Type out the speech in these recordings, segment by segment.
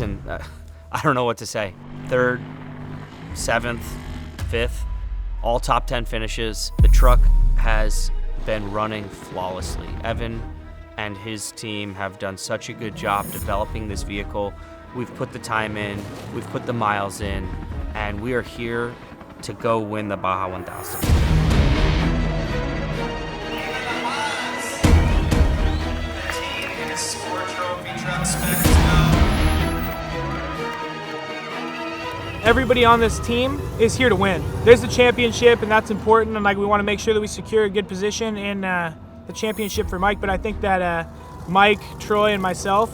season, I don't know what to say. 3rd, 7th, 5th, all top 10 finishes. The truck has been running flawlessly. Evan and his team have done such a good job developing this vehicle. We've put the time in, we've put the miles in, and we are here to go win the Baja 1000. Spec Trophy Truck Championship. Everybody on this team is here to win. There's the championship, and that's important, and we want to make sure that we secure a good position in the championship for Mike. But I think that Mike, Troy, and myself,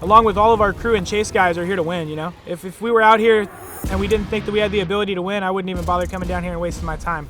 along with all of our crew and chase guys, are here to win. If we were out here and we didn't think that we had the ability to win, I wouldn't even bother coming down here and wasting my time.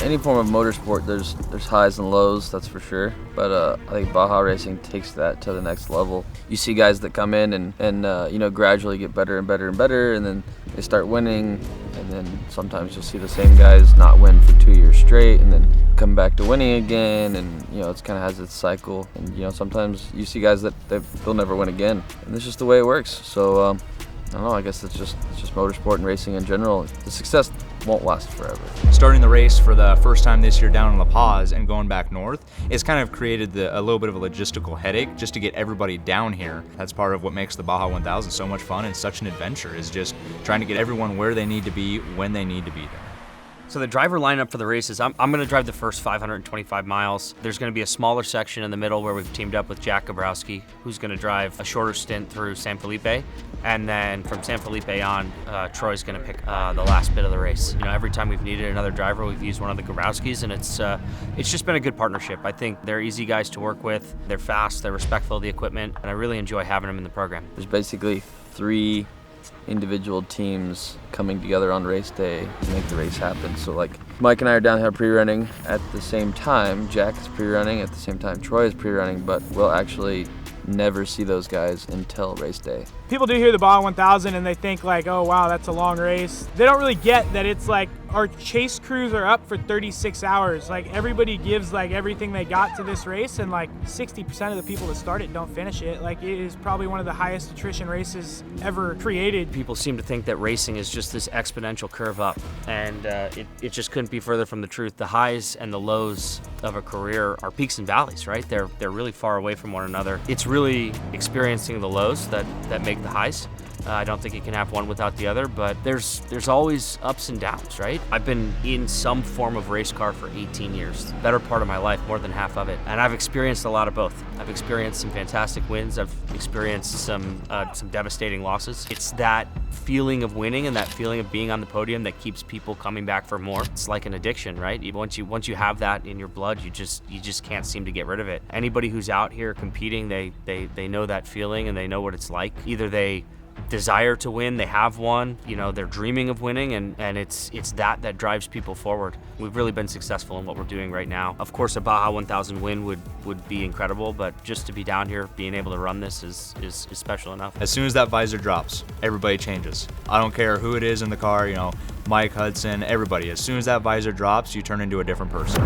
Any form of motorsport, there's highs and lows, that's for sure. But I think Baja racing takes that to the next level. You see guys that come in and gradually get better and better and better, and then they start winning. And then sometimes you'll see the same guys not win for 2 years straight, and then come back to winning again. And it's kind of has its cycle. And sometimes you see guys that they'll never win again, and it's just the way it works. So I don't know. I guess it's just motorsport and racing in general. The success won't last forever. Starting the race for the first time this year down in La Paz and going back north, it's kind of created a little bit of a logistical headache just to get everybody down here. That's part of what makes the Baja 1000 so much fun and such an adventure, is just trying to get everyone where they need to be when they need to be there. So the driver lineup for the races, I'm going to drive the first 525 miles. There's going to be a smaller section in the middle where we've teamed up with Jack Gabrowski, who's going to drive a shorter stint through San Felipe. And then from San Felipe on, Troy's going to pick the last bit of the race. Every time we've needed another driver, we've used one of the Gabrowskis, and it's just been a good partnership. I think they're easy guys to work with. They're fast, they're respectful of the equipment, and I really enjoy having them in the program. There's basically 3 individual teams coming together on race day to make the race happen. So Mike and I are down here pre-running at the same time. Jack is pre-running at the same time. Troy is pre-running, but we'll actually never see those guys until race day. People do hear the Baja 1000 and they think oh wow, that's a long race. They don't really get that it's our chase crews are up for 36 hours. Everybody gives everything they got to this race, and 60% of the people that start it don't finish it. It is probably one of the highest attrition races ever created. People seem to think that racing is just this exponential curve up, and it just couldn't be further from the truth. The highs and the lows of a career are peaks and valleys, right? They're really far away from one another. It's really experiencing the lows that make the highs. I don't think you can have one without the other, but there's always ups and downs, right? I've been in some form of race car for 18 years, the better part of my life, more than half of it, and I've experienced a lot of both. I've experienced some fantastic wins. I've experienced some devastating losses. It's that feeling of winning and that feeling of being on the podium that keeps people coming back for more. It's like an addiction, right? Once you have that in your blood, you just can't seem to get rid of it. Anybody who's out here competing, they know that feeling and they know what it's like. Either they desire to win, they have won, they're dreaming of winning, and it's that drives people forward. We've really been successful in what we're doing right now. Of course, a Baja 1000 win would be incredible, but just to be down here, being able to run this is special enough. As soon as that visor drops, everybody changes. I don't care who it is in the car, Mike, Hudson, everybody. As soon as that visor drops, you turn into a different person.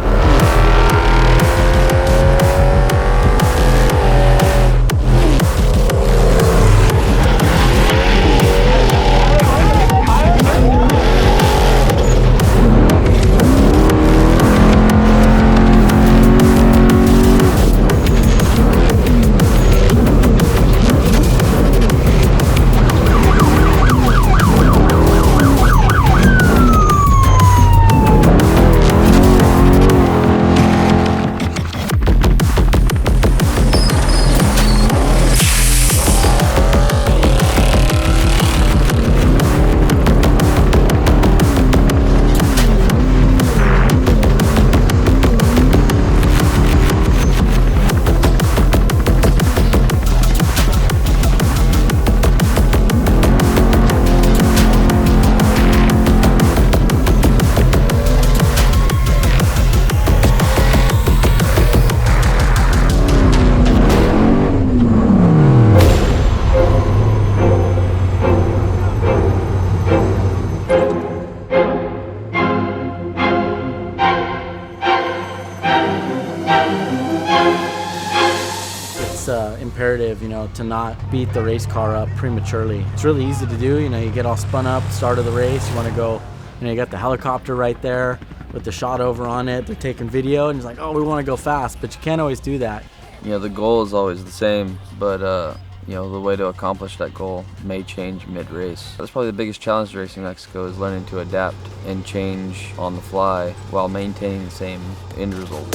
imperative, to not beat the race car up prematurely. It's really easy to do. You get all spun up, start of the race, you want to go, you got the helicopter right there with the shot over on it. They're taking video, and it's like, oh, we want to go fast, but you can't always do that. The goal is always the same, but the way to accomplish that goal may change mid-race. That's probably the biggest challenge to racing Mexico, is learning to adapt and change on the fly while maintaining the same end result.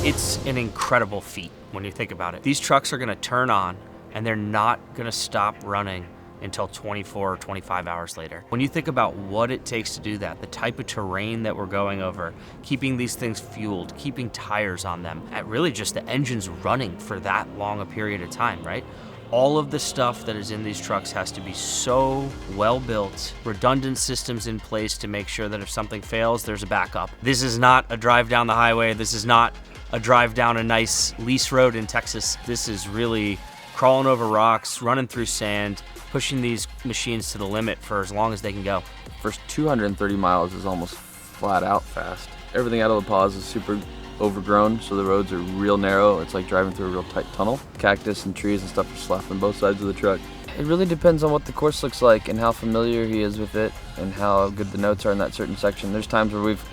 It's an incredible feat when you think about it. These trucks are gonna turn on and they're not gonna stop running until 24 or 25 hours later. When you think about what it takes to do that, the type of terrain that we're going over, keeping these things fueled, keeping tires on them, and really just the engines running for that long a period of time, right? All of the stuff that is in these trucks has to be so well built, redundant systems in place to make sure that if something fails, there's a backup. This is not a drive down the highway. This is not a drive down a nice lease road in Texas. This is really crawling over rocks, running through sand, pushing these machines to the limit for as long as they can go. First 230 miles is almost flat out fast. Everything out of La Paz is super overgrown, so the roads are real narrow. It's like driving through a real tight tunnel. Cactus and trees and stuff are slapping both sides of the truck. It really depends on what the course looks like and how familiar he is with it and how good the notes are in that certain section. There's times where we've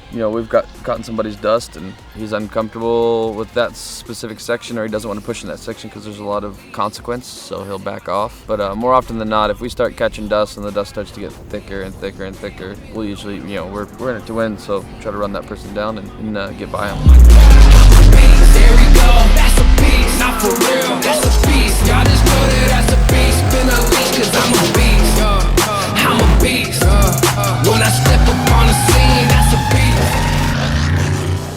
gotten somebody's dust and he's uncomfortable with that specific section, or he doesn't want to push in that section because there's a lot of consequence, so he'll back off. But more often than not, if we start catching dust and the dust starts to get thicker and thicker and thicker, we'll usually, we're in it to win, so try to run that person down and get by him. There we go, that's a beast, not for real, that's a beast. Y'all just know that that's a beast, been unleashed cause I'm a beast, I'm a beast. When I step up on the scene, that's a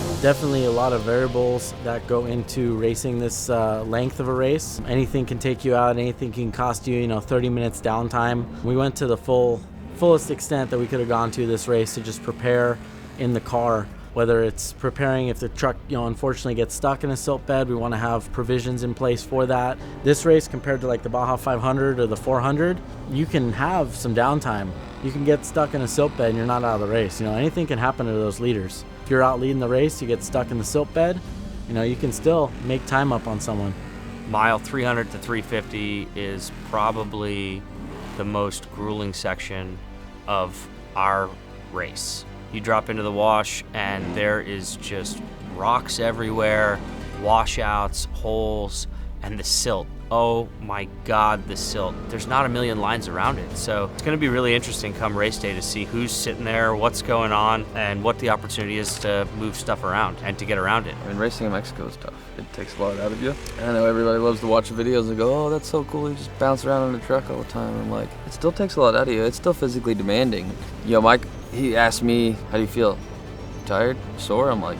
beast. Definitely a lot of variables that go into racing this length of a race. Anything can take you out, anything can cost you, 30 minutes downtime. We went to the fullest extent that we could have gone to this race to just prepare in the car. Whether it's preparing if the truck, unfortunately gets stuck in a silt bed, we want to have provisions in place for that. This race, compared to like the Baja 500 or the 400, you can have some downtime. You can get stuck in a silt bed and you're not out of the race. Anything can happen to those leaders. If you're out leading the race, you get stuck in the silt bed, you can still make time up on someone. Mile 300 to 350 is probably the most grueling section of our race. You drop into the wash and there is just rocks everywhere, washouts, holes, and the silt. Oh my God, the silt. There's not a million lines around it. So it's gonna be really interesting come race day to see who's sitting there, what's going on, and what the opportunity is to move stuff around and to get around it. Racing in Mexico is tough. It takes a lot out of you. I know everybody loves to watch the videos and go, oh, that's so cool, you just bounce around in the truck all the time. I'm like, it still takes a lot out of you. It's still physically demanding. Mike, he asked me, how do you feel? Tired? Sore? I'm like,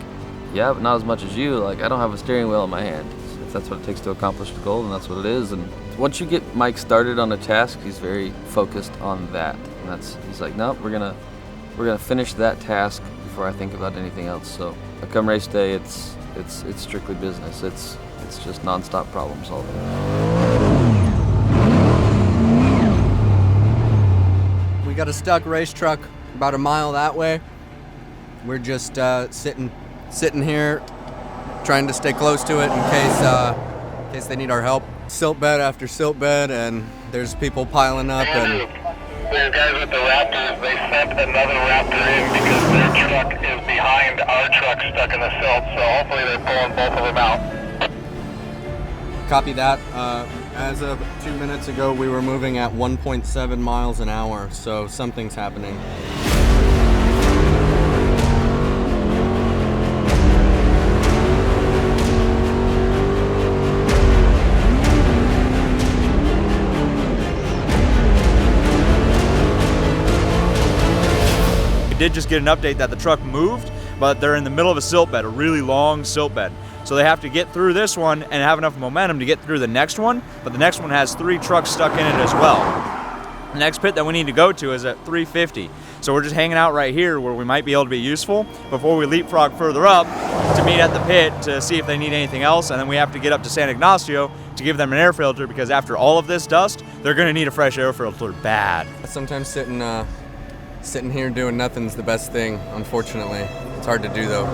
yeah, but not as much as you. I don't have a steering wheel in my hand. If that's what it takes to accomplish the goal, then that's what it is. And once you get Mike started on a task, he's very focused on that. And he's like, nope, we're gonna finish that task before I think about anything else. So come race day, it's strictly business. It's just nonstop problem solving. We got a stuck race truck about a mile that way. We're just sitting here trying to stay close to it in case they need our help. Silt bed after silt bed, and there's people piling up. And there's guys with the Raptors. They sent another Raptor in because their truck is behind our truck stuck in the silt, so hopefully they're pulling both of them out. Copy that. As of 2 minutes ago, we were moving at 1.7 miles an hour, so something's happening. did just get an update that the truck moved, but they're in the middle of a silt bed, a really long silt bed. So they have to get through this one and have enough momentum to get through the next one, but the next one has 3 trucks stuck in it as well. The next pit that we need to go to is at 350. So we're just hanging out right here where we might be able to be useful before we leapfrog further up to meet at the pit to see if they need anything else, and then we have to get up to San Ignacio to give them an air filter, because after all of this dust, they're gonna need a fresh air filter bad. Sometimes sitting here doing nothing's the best thing, unfortunately. It's hard to do though.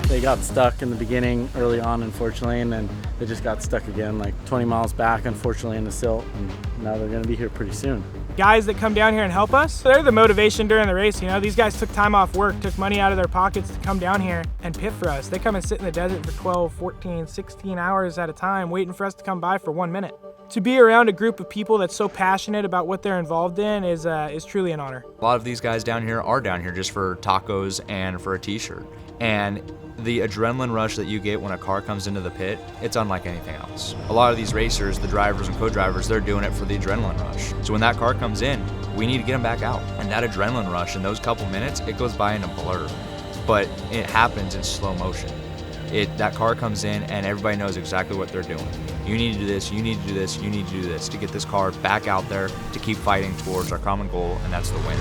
They got stuck in the beginning early on, unfortunately, and then they just got stuck again, like 20 miles back, unfortunately, in the silt, and now they're gonna be here pretty soon. Guys that come down here and help us, they're the motivation during the race. You know, these guys took time off work, took money out of their pockets to come down here and pit for us. They come and sit in the desert for 12, 14, 16 hours at a time, waiting for us to come by for 1 minute. To be around a group of people that's so passionate about what they're involved in is truly an honor. A lot of these guys down here are down here just for tacos and for a t-shirt. And the adrenaline rush that you get when a car comes into the pit, it's unlike anything else. A lot of these racers, the drivers and co-drivers, they're doing it for the adrenaline rush. So when that car comes in, we need to get them back out. And that adrenaline rush in those couple minutes, it goes by in a blur. But it happens in slow motion. That car comes in and everybody knows exactly what they're doing. You need to do this, you need to do this, you need to do this to get this car back out there to keep fighting towards our common goal, and that's the win.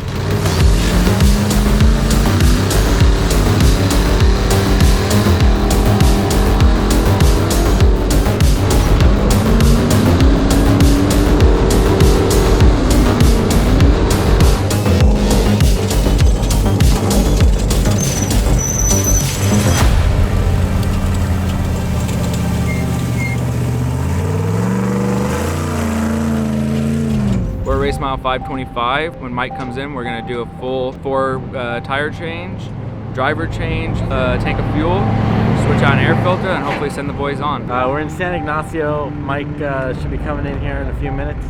Race mile 525. When Mike comes in, we're going to do a full 4 tire change, driver change, tank of fuel, switch on air filter, and hopefully send the boys on. We're in San Ignacio. Mike should be coming in here in a few minutes.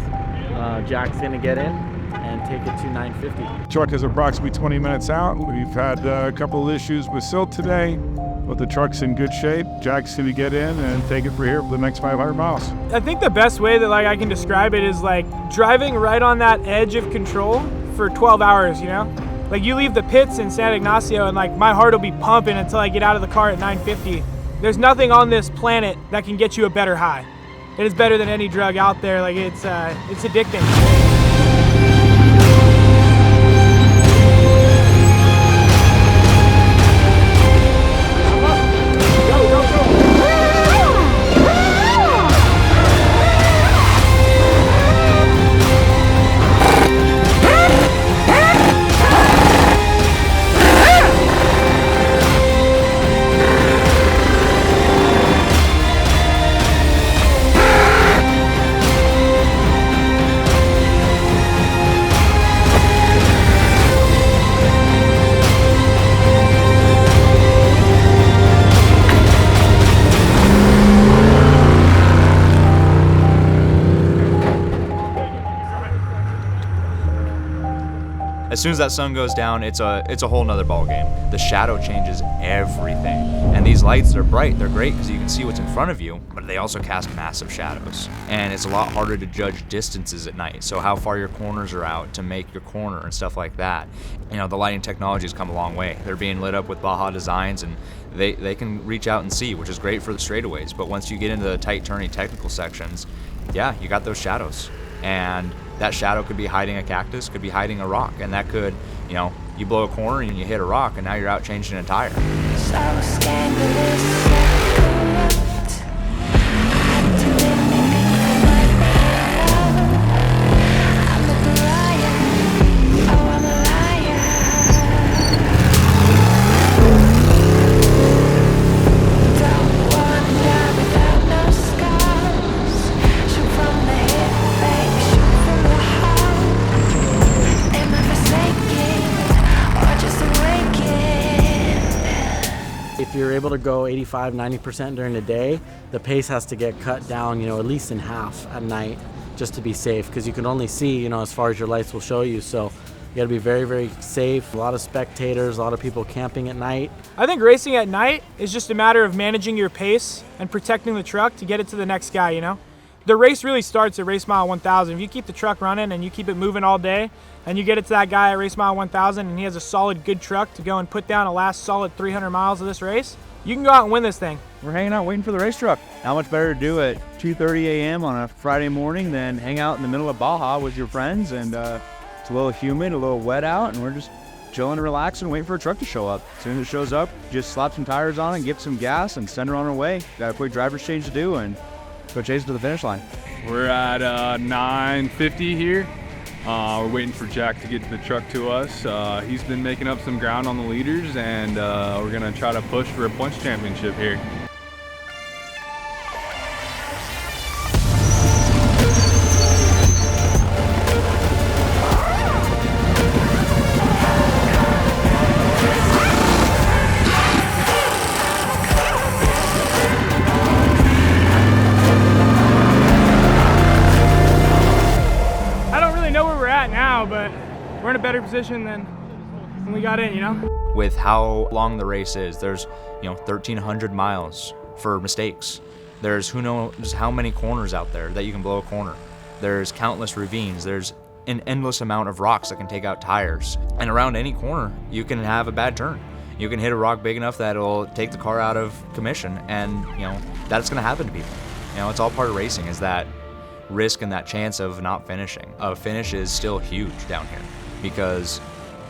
Jack's going to get in and take it to 950. Truck is approximately 20 minutes out. We've had a couple of issues with silt today, but the truck's in good shape. Jack's going to get in and take it for here for the next 500 miles. I think the best way that I can describe it is like driving right on that edge of control for 12 hours, you know? Like you leave the pits in San Ignacio and like my heart will be pumping until I get out of the car at 950. There's nothing on this planet that can get you a better high. It is better than any drug out there. Like it's addicting. As soon as that sun goes down, it's a whole nother ball game. The shadow changes everything. And these lights, they're bright, they're great because you can see what's in front of you, but they also cast massive shadows. And it's a lot harder to judge distances at night. So how far your corners are out to make your corner and stuff like that. You know, the lighting technology has come a long way. They're being lit up with Baja designs, and they can reach out and see, which is great for the straightaways. But once you get into the tight turning technical sections, yeah, you got those shadows. And that shadow could be hiding a cactus, could be hiding a rock, and that could, you know, you blow a corner and you hit a rock and now you're out changing a tire. So scandalous. able to go 85, 90% during the day, the pace has to get cut down, at least in half at night just to be safe, because you can only see, as far as your lights will show you. So you got to be very, very safe. A lot of spectators, a lot of people camping at night. I think racing at night is just a matter of managing your pace and protecting the truck to get it to the next guy, The race really starts at race mile 1,000. If you keep the truck running and you keep it moving all day and you get it to that guy at race mile 1,000 and he has a solid, good truck to go and put down a last solid 300 miles of this race, you can go out and win this thing. We're hanging out waiting for the race truck. How much better to do it 2:30 a.m. on a Friday morning than hang out in the middle of Baja with your friends, and it's a little humid, a little wet out, and we're just chilling and relaxing, waiting for a truck to show up. As soon as it shows up, just slap some tires on it, give some gas, and send her on her way. Got a quick driver's change to do and go chase it to the finish line. We're at 9:50 here. We're waiting for Jack to get the truck to us. He's been making up some ground on the leaders, and we're gonna try to push for a points championship here. But we're in a better position than when we got in, With how long the race is, there's 1,300 miles for mistakes. There's who knows how many corners out there that you can blow a corner. There's countless ravines. There's an endless amount of rocks that can take out tires. And around any corner, you can have a bad turn. You can hit a rock big enough that it'll take the car out of commission, and that's going to happen to people. It's all part of racing, is that risk and that chance of not finishing. A finish is still huge down here because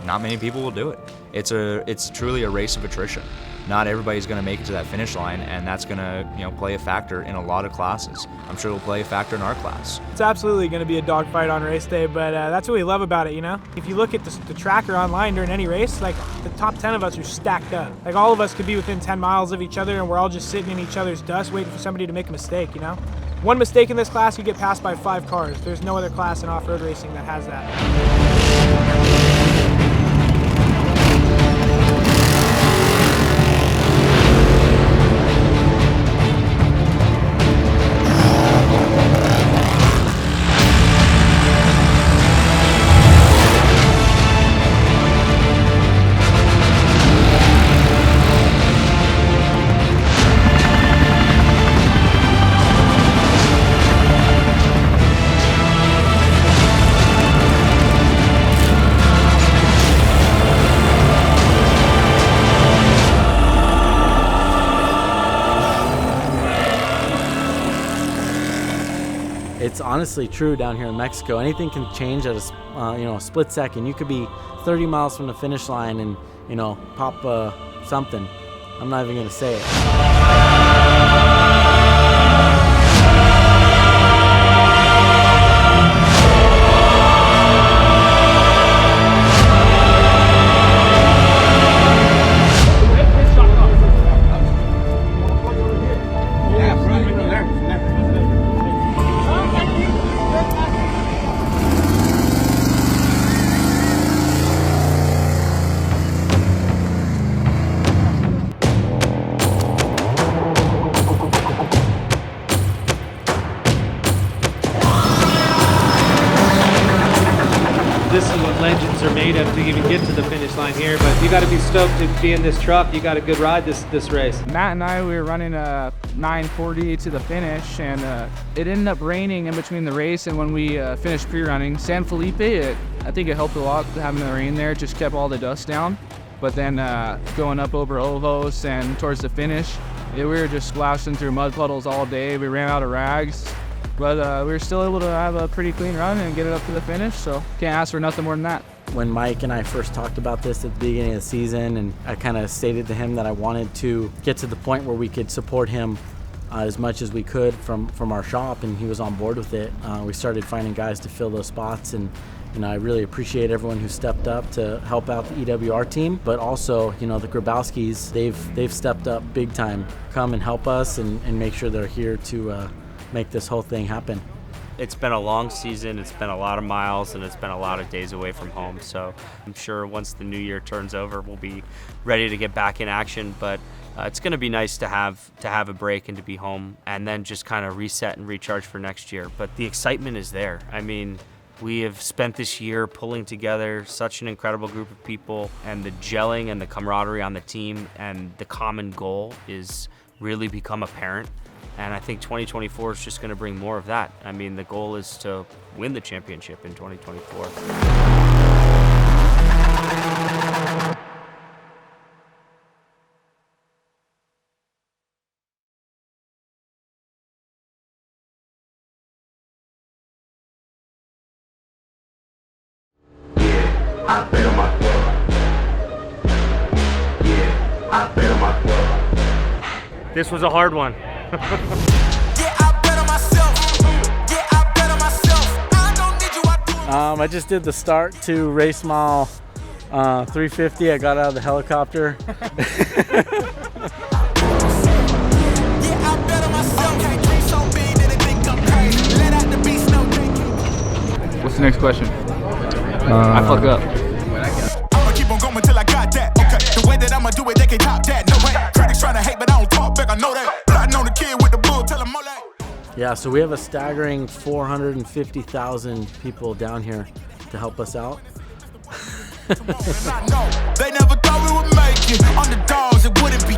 not many people will do it. It's truly a race of attrition. Not everybody's going to make it to that finish line, and that's going to play a factor in a lot of classes. I'm sure it'll play a factor in our class. It's absolutely going to be a dogfight on race day, but that's what we love about it, If you look at the tracker online during any race, like the top 10 of us are stacked up. Like all of us could be within 10 miles of each other, and we're all just sitting in each other's dust waiting for somebody to make a mistake, One mistake in this class, you get passed by 5 cars. There's no other class in off-road racing that has that. It's honestly true down here in Mexico. Anything can change at a split second. You could be 30 miles from the finish line and pop something. I'm not even going to say it. This is what legends are made of to even get to the finish line here, but you got to be stoked to be in this truck. You got a good ride this race. Matt and I, we were running a 9:40 to the finish, and it ended up raining in between the race and when we finished pre-running. San Felipe, I think it helped a lot having the rain there, just kept all the dust down. But then going up over Ovos and towards the finish, we were just splashing through mud puddles all day. We ran out of rags. But we were still able to have a pretty clean run and get it up to the finish, so can't ask for nothing more than that. When Mike and I first talked about this at the beginning of the season, and I kind of stated to him that I wanted to get to the point where we could support him as much as we could from our shop, and he was on board with it. We started finding guys to fill those spots, and I really appreciate everyone who stepped up to help out the EWR team, but also, the Grabowskis, they've stepped up big time. Come and help us and make sure they're here to make this whole thing happen. It's been a long season, it's been a lot of miles, and it's been a lot of days away from home. So I'm sure once the new year turns over, we'll be ready to get back in action. But it's going to be nice to have a break and to be home and then just kind of reset and recharge for next year. But the excitement is there. I mean, we have spent this year pulling together such an incredible group of people, and the gelling and the camaraderie on the team and the common goal is really become apparent. And I think 2024 is just going to bring more of that. I mean, the goal is to win the championship in 2024. I bet on myself. Yeah, I bet on myself. This was a hard one. Yeah, I bet on myself. Yeah, I bet on myself. I don't need you, I do it. I just did the start to race mile 350. I got out of the helicopter. Yeah, I bet on myself. Can't dream so big that it think I'm crazy. Let out the beast, no thinking. What's the next question? I fuck up. I'ma keep on going till I got that. Okay, the way that I'ma do it, they can't top that. No way. Critics trying to hate, but I don't talk back. I know that. Plotting on the kid with the bull, tell him all that. Yeah, so we have a staggering 450,000 people down here to help us out. They never thought we would make it. Underdogs, it wouldn't be